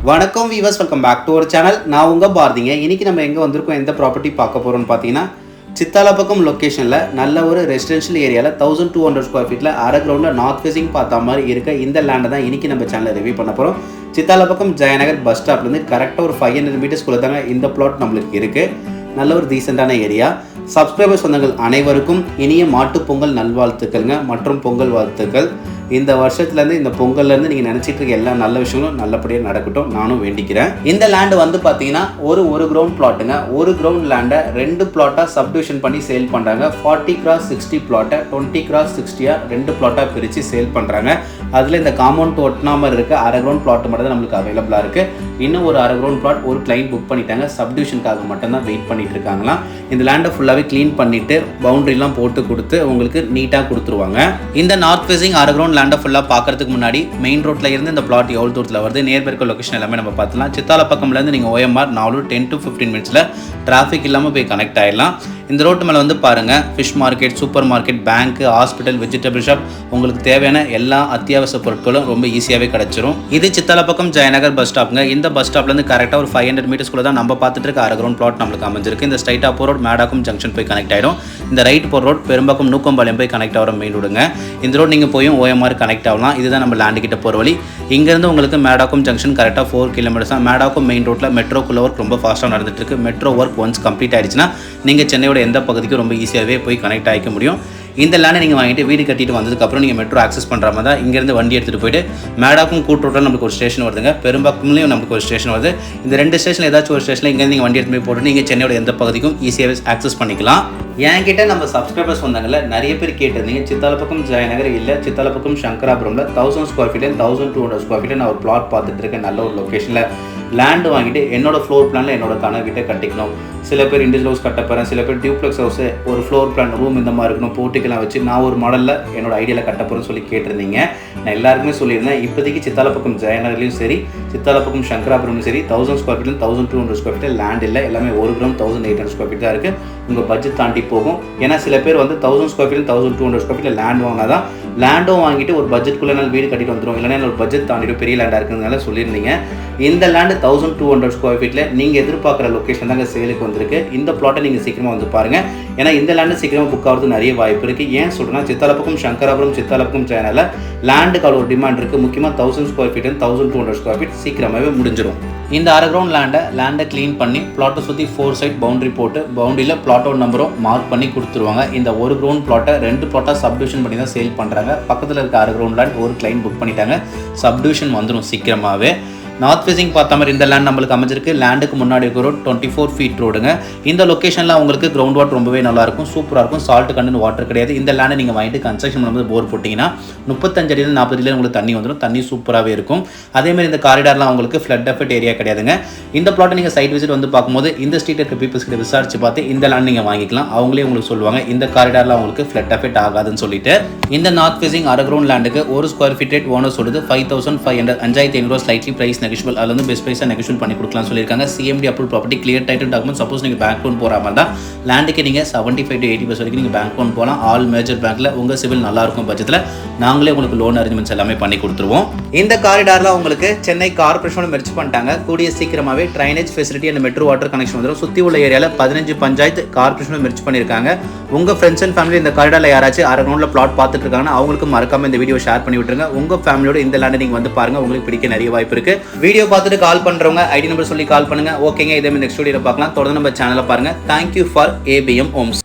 வணக்கம் viewers, welcome back to our channel. நான் உங்கள் பாரதிங்க. இன்றைக்கி நம்ம எங்கே வந்திருக்கோம், எந்த ப்ராப்பர்ட்டி பார்க்க போகிறோம்னு பார்த்தீங்கன்னா, சித்தாலப்பக்கம் லொக்கேஷனில் நல்ல ஒரு ரெசிடென்ஷியல் ஏரியாவில் 1200 ஸ்கொயர் ஃபீட்டில் அரை கிரவுண்டில் நார்த் ஃபேஸிங் பார்த்த மாதிரி இருக்க இந்த லேண்டை தான் இன்றைக்கி நம்ம சேனலில் ரிவ்யூ பண்ண போகிறோம். சித்தாலப்பக்கம் ஜெயநகர் பஸ் ஸ்டாப்லேருந்து கரெக்டாக ஒரு 500 மீட்டர்ஸ்குள்ளே தாங்க இந்த பிளாட் நம்மளுக்கு இருக்குது. நல்ல ஒரு டீசெண்டான ஏரியா. சப்ஸ்கிரைபர் சொந்தங்கள் அனைவருக்கும் இனிய மாட்டுப் பொங்கல் நல்வாழ்த்துக்கள்ங்க மற்றும் பொங்கல் வாழ்த்துக்கள். இந்த வருஷத்துலேருந்து இந்த பொங்கல்லேருந்து நீங்கள் நினச்சிட்டு இருக்க எல்லா நல்ல விஷயங்களும் நல்லபடியாக நடக்கட்டும் நானும் வேண்டிக்கிறேன். இந்த லேண்டு வந்து பார்த்தீங்கன்னா ஒரு கிரவுண்ட் பிளாட்டுங்க. ஒரு கிரவுண்ட் லேண்டை 2 பிளாட்டாக சப்டிவிஷன் பண்ணி சேல் பண்ணுறாங்க. 40x60 பிளாட்டை 20x60 2 பிளாட்டாக பிரித்து சேல் பண்ணுறாங்க. அதில் இந்த காம்பவுண்ட் ஒட்டினாமல் இருக்க அரை கிரவுண்ட் பிளாட் மட்டும் தான் நம்மளுக்கு அவைலபிளாக இருக்குது. இன்னும் ஒரு அரை கிரவுண்ட் பிளாட் ஒரு கிளைண்ட் புக் பண்ணிட்டாங்க. சப்டிவிஷனுக்காக மட்டும்தான் வெயிட் பண்ணிட்டு இருக்காங்களாம். இந்த லேண்டை ஃபுல்லாகவே க்ளீன் பண்ணிவிட்டு பவுண்டரிலாம் போட்டு கொடுத்து உங்களுக்கு நீட்டாக கொடுத்துருவாங்க. இந்த நார்த் ஃபேஸிங் அரை கிரவுண்ட் லேண்டை ஃபுல்லாக பார்க்கறதுக்கு முன்னாடி மெயின் ரோட்டில் இருந்து இந்த பிளாட் எவ்வளோ தூரத்தில் வருது, நேர்ப இருக்க லொக்கேஷன் எல்லாமே நம்ம பார்த்துலாம். சித்தாலப்பக்கம்லேருந்து நீங்கள் OMR 10 to 15 மினிட்ஸில் டிராஃபிக் இல்லாமல் போய் கனெக்ட் ஆகிடலாம். இந்த ரோட்டு மேலே வந்து பாருங்கள், fish market, super market, bank, hospital, vegetable shop, உங்களுக்கு தேவையான எல்லா அத்தியாவசிய பொருட்களும் ரொம்ப ஈஸியாகவே கிடச்சிரும். இது சித்தாலப்பக்கம் ஜெயநகர் பஸ் ஸ்டாப்புங்க. இந்த பஸ் ஸ்டாப்லேருந்து கரெக்டாக ஒரு 500 மீட்டர்ஸ்குள்ளே தான் நம்ம பார்த்துட்டு இருக்க அரை கிரவுண்ட் பிளாட் நம்மளுக்கு அமைஞ்சிருக்கு. இந்த ஸ்ட்ரைட்டாக போகிற ரோட் மேடாக்கும் ஜங்ஷன் போய் கனெக்ட் ஆகிடும். இந்த ரைட் போகிற ரோட் பெரும்பாக்கம் நூக்கம்பாளையம் போய் கனெக்ட் ஆகிற மெயின் ரோடுங்க. இந்த ரோட் நீங்கள் போயும் OMR கனெக்ட் ஆகலாம். இதுதான் நம்ம லேண்டு கிட்ட போகிற வழி. இங்கேருந்து உங்களுக்கு மேடாக்கும் ஜங்ஷன் கரெக்டாக 4 கிலோமீட்டர்ஸ் தான். மேடாக்கும் மெயின் ரோட்டில் மெட்ரோக்குள்ள ஒர்க் ரொம்ப ஃபாஸ்ட்டாக நடந்துட்டு இருக்கு. மெட்ரோ ஒர்க் ஒன்ஸ் கம்ப்ளீட் ஆயிடுச்சுன்னா நீங்கள் சென்னையோட எந்த பகுதிக்கும் ரொம்ப ஈஸியாகவே போய் கனெக்ட் ஆகிக்க முடியும். இந்த லேண்டை நீங்கள் வாங்கிட்டு வீடு கட்டிட்டு வந்ததுக்கப்புறம் நீங்கள் மெட்ரோ ஆக்சஸ் பண்ணுற மாதிரி தான் இங்கேருந்து வண்டி எடுத்துகிட்டு போயிட்டு மேடாக்கும் கூட்டுரோட்டில் நம்மளுக்கு ஒரு ஸ்டேஷன் வருதுங்க. பெரும்பாக்கம்லேயும் நமக்கு ஒரு ஸ்டேஷன் வருது. இந்த 2 ஸ்டேஷனில் ஏதாச்சும் ஒரு ஸ்டேஷனில் இங்கேருந்து நீங்கள் வண்டி எடுத்து போய் போட்டு நீங்கள் சென்னையோட எந்த பகுதிக்கும் ஈஸியாகவே ஆக்சஸ் பண்ணிக்கலாம். என்கிட்ட நம்ம சப்ஸ்கிரைபர்ஸ் வந்தாங்கல்ல, நிறைய பேர் கேட்டிருந்தீங்க சித்தாலப்பக்கம் ஜெயநகர் இல்லை சித்தாலப்பக்கம் சங்கராபுரமில் 1000 ஸ்கொயர் ஃபீட் 1200 ஸ்கொயர் ஃபீட் நான் ஒரு பிளாட் பார்த்துட்டு இருக்கேன். நல்ல ஒரு லொக்கேஷனில் லேண்டு வாங்கிட்டு என்னோட ஃப்ளோர் பிளானில் என்னோட கனவுகிட்ட கட்டிக்கணும். சில பேர் இண்டிவிஜுவல் ஹவுஸ் கட்ட போகிறேன், சில பேர் டியூப்ளெக்ஸ் ஹவுஸ், ஒரு ஃப்ளோர் பிளான் ரூம் இந்த மாதிரி இருக்கணும், போர்ட்டிக்கெல்லாம் வச்சு நான் ஒரு மாடலில் என்னோட ஐடியாவில் கட்ட போகிறேன்னு சொல்லி கேட்டிருந்தீங்க. நான் எல்லாருக்குமே சொல்லியிருந்தேன், இப்போதைக்கு சித்தாலப்பக்கம் ஜெயநகர்லையும் சரி சித்தாலப்பக்கம் சங்கராபுரம்லையும் சரி 1000 square feet 1200 square feet land இல்லை. எல்லாமே ஒரு கிரவுண்ட் 1800 ஸ்கொயர் ஃபீட் தான் இருக்குது. உங்கள் பட்ஜெட் தாண்டி போகும். ஏன்னா சில பேர் வந்து 1000 ஸ்கொயர் ஃபீட் 1200 ஸ்கொயர் ஃபீட்டில் லேண்ட் வாங்கினா தான் லேண்டும் வாங்கிட்டு ஒரு பட்ஜெட்குள்ளே நாள் வீடு கட்டிட்டு வந்துடும். இல்லைன்னா ஒரு பட்ஜெட் தாண்டிட்டு பெரிய லேண்டாக இருக்குதுனால சொல்லியிருந்தீங்க. இந்த லேண்டு 1200 ஸ்கொயர் ஃபீட்டில் நீங்கள் எதிர்பார்க்குற லொக்கேஷன் தாங்க சேலுக்கு வந்திருக்கு. இந்த பிளாட்டை நீங்கள் சீக்கிரமாக வந்து பாருங்கள். ஏன்னா இந்த லேண்டு சீக்கிரமாக புக் ஆகிறதுக்கு நிறைய வாய்ப்பு இருக்குது. ஏன் சொல்கிறேன்னா சித்தாலப்பக்கம் சங்கராபுரம் சித்தாலப்பக்கம் சேனலில் லேண்டுக்கு அவ்வளோ ஒரு டிமாண்ட் இருக்குது. முக்கியமாக 1000 ஸ்கொயர் ஃபீட் 1200 ஸ்கொயர் ஃபீட் சீக்கிரமாகவே முடிஞ்சிடும். இந்த அரை கிரவுண்ட் லேண்டை க்ளீன் பண்ணி பிளாட்டை சுற்றி 4 சைட் பவுண்டரி போட்டு பவுண்டரியில் பிளாட்டோட நம்பரும் மார்க் பண்ணி கொடுத்துருவாங்க. இந்த ஒரு கிரவுண்ட் பிளாட்டை 2 பிளாட்டாக சப்டிவிஷன் பண்ணி தான் சேல் பண்ணுறாங்க. பக்கத்தில் இருக்க அரை கிரவுண்ட் லேண்ட் ஒரு கிளைண்ட் புக் பண்ணிட்டாங்க. சப்டிவிஷன் வந்துடும் சீக்கிரமாகவே. நார்த் ஃபேஸிங் பார்த்த மாதிரி இந்த லேண்ட் நம்மளுக்கு அமைஞ்சிருக்கு. லேண்டுக்கு முன்னாடி இருக்க ரோட் 24 ஃபீட் ரோடுங்க. இந்த லொக்கேஷனில் உங்களுக்கு கிரவுண்ட் வாட்டர் ரொம்பவே நல்லாயிருக்கும், சூப்பராக இருக்கும். சால்ட் கண்டென்ட் வாட்டர் கிடையாது. இந்த லேண்டை நீங்கள் வாங்கிட்டு கன்ஸ்ட்ரக்ஷன் பண்ணும்போது போர் போட்டிங்கன்னா 35 அடியில் 40 அடியில் உங்களுக்கு தண்ணி வந்துடும். தண்ணி சூப்பராகவே இருக்கும். அதேமாதிரி இந்த காரிடார்லாம் உங்களுக்கு ஃப்ளட் எஃபெக்ட் ஏரியா கிடையாதுங்க. இந்த பிளாட்டை நீங்கள் சைட் விசிட் வந்து பார்க்கும்போது இந்த ஸ்ட்ரீட் இருக்க பீப்புள்ஸ் கிட்ட விசாரிச்சு பார்த்து இந்த லேண்ட் நீங்கள் வாங்கிக்கலாம். அவங்களே உங்களுக்கு சொல்லுவாங்க இந்த காரிடார்லாம் உங்களுக்கு ஃப்ளட் எஃபெக்ட் ஆகாதுன்னு சொல்லிட்டு. இந்த நார்த் ஃபேஸிங் அரை கிரவுண்ட் லேண்டுக்கு ஒரு ஸ்கொயர் ஃபீட் ரேட் ஓனர் சொல்லுது 5500 5500 ஸ்லைட்லி பிரைஸ் நெகோஷியபிள். அதில் வந்து பெஸ்ட் ப்ரைஸாக நெகோஷியேட் பண்ணி கொடுக்கலாம் சொல்லியிருக்காங்க. CMD approve property, clear title document. Suppose நீங்கள் பேங்க் லோன் போகிற மாதிரி தான் லேண்டுக்கு நீங்கள் 75 to 80% வரைக்கும் நீங்கள் பேங்க் லோன் போகலாம். ஆல் மேஜர் பேங்க்கில் உங்கள் சிவில் நல்லா இருக்கும் பட்சத்தில் நாங்களே உங்களுக்கு லோன் அரேஞ்ச்மெண்ட்ஸ் எல்லாமே பண்ணி கொடுத்துருவோம். இந்த காரிடாரில் உங்களுக்கு சென்னை கார்பரேஷனும் மெர்ஜ் பண்ணிட்டாங்க. கூடிய சீக்கிரமாகவே drainage facility and metro water connection வந்துடும். சுற்றி உள்ள ஏரியாவில் 15 பஞ்சாயத்து கார்பரேஷனும் மெர்ஜ் பண்ணியிருக்காங்க. உங்கள் ஃப்ரெண்ட்ஸ் அண்ட் ஃபேமிலி இந்த காரிடாரில் யாராச்சும் அரை கிரவுண்டில் பிளாட் பார்த்துட்டு இருக்காங்கன்னா அவங்களுக்கு மறக்காம இந்த வீடியோ ஷேர் பண்ணி விட்டுருங்க. உங்கள் ஃபேமிலியோட இந்த லேண்டை நீங்கள் வந்து பாருங்கள், உங்களுக்கு பிடிக்க நிறைய வாய்ப்பு இருக்குது. வீடியோ பார்த்துட்டு கால் பண்ணுறவங்க ஐடி நம்பர் சொல்லி கால் பண்ணுங்க. ஓகேங்க, இதே மாதிரி நெக்ஸ்ட் வீடியோவில் பார்க்கலாம். தொடர்ந்து நம்ம சேனலை பாருங்கள். Thank you for ABM Holmes.